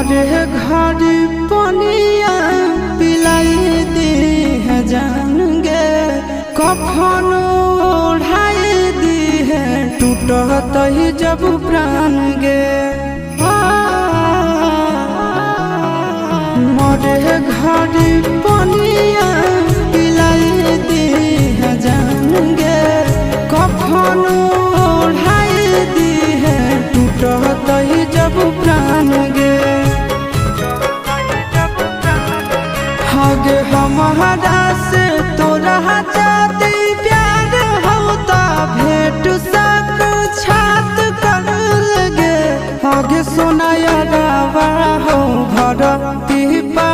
मरे घर पनिया पिलाई दी है जान गे कफन ओढ़ाई दी है टूटत ही जब प्राण गे मरे घर पनिया पिलाई दी है जान गे कफन ओढ़ाई दी है टूटत ही जब प्राण गे हगे हमारा से तोरा जाती प्यार होता भेंट सक छात कर लगे हगे सोनाया गावा हो भरती पा